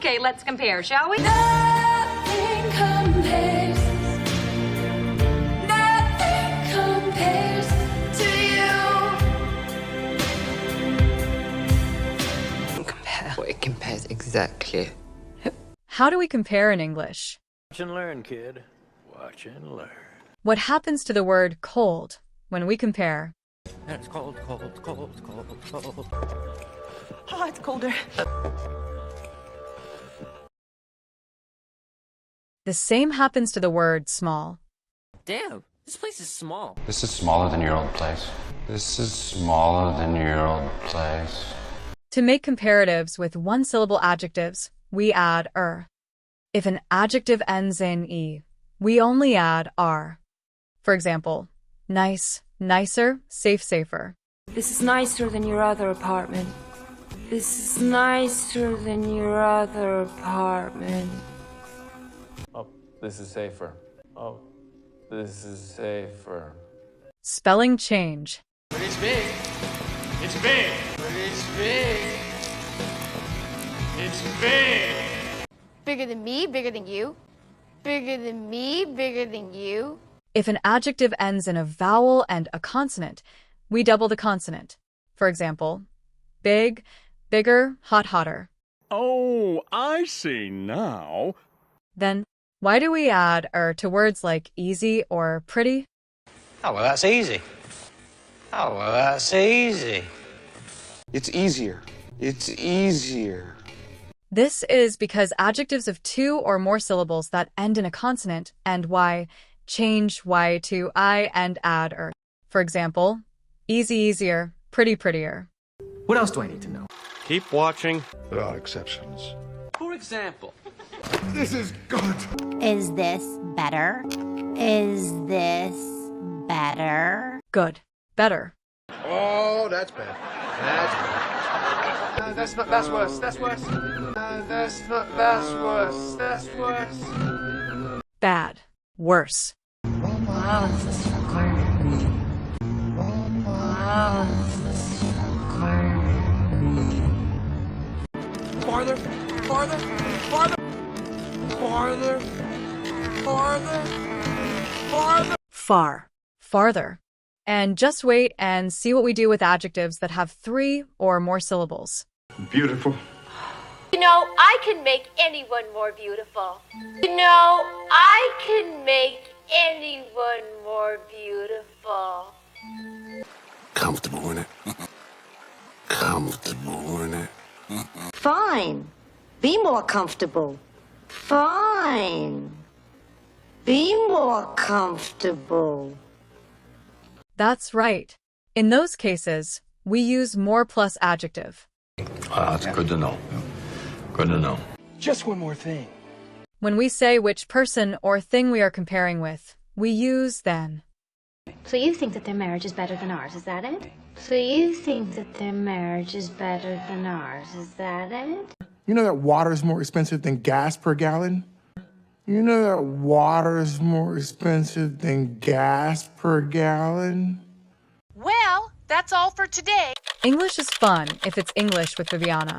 Okay, let's compare, shall we? Nothing compares. Nothing compares to you. Compare. Well, it compares exactly. How do we compare in English? Watch and learn, kid. Watch and learn. What happens to the word cold when we compare? It's cold, cold, cold, cold, cold. Oh, it's colder. The same happens to the word small. Damn, this place is small. This is smaller than your old place. This is smaller than your old place. To make comparatives with one-syllable adjectives, we add -er. If an adjective ends in -e, we only add -are. For example, nice, nicer, safe, safer. This is nicer than your other apartment. This is nicer than your other apartment. Oh, this is safer. Oh, this is safer. Spelling change. But it's big. It's big. But it's big. It's big. Bigger than me, bigger than you. Bigger than me, bigger than you. If an adjective ends in a vowel and a consonant, we double the consonant. For example, big, bigger, hot, hotter. Oh, I see now. Then, why do we add -er to words like easy or pretty? Oh, well, that's easy. Oh, well, that's easy. It's easier. It's easier. This is because adjectives of 2 or more syllables that end in a consonant and y change y to I and add -er. For example, easy, easier, pretty, prettier. What else do I need to know? Keep watching. There are exceptions. For example. This is good. Is this better? Is this better? Good. Better. Oh, that's bad. That's bad. That's worse. That's worse. That's worse. That's worse. Bad. Worse. Farther, farther, farther, farther, farther, farther. Far. Farther. And just wait and see what we do with adjectives that have 3 or more syllables. Beautiful. You know, I can make anyone more beautiful. You know, I can make anyone more beautiful. Comfortable in it. Comfortable in it. Fine. Be more comfortable. Fine. Be more comfortable. That's right. In those cases, we use more plus adjective. That's good to know. Good to know. Just one more thing. When we say which person or thing we are comparing with, we use then. So you think that their marriage is better than ours, is that it? So you think that their marriage is better than ours, is that it? You know that water is more expensive than gas per gallon? You know that water is more expensive than gas per gallon? Well, that's all for today. English is fun if it's English with Viviana.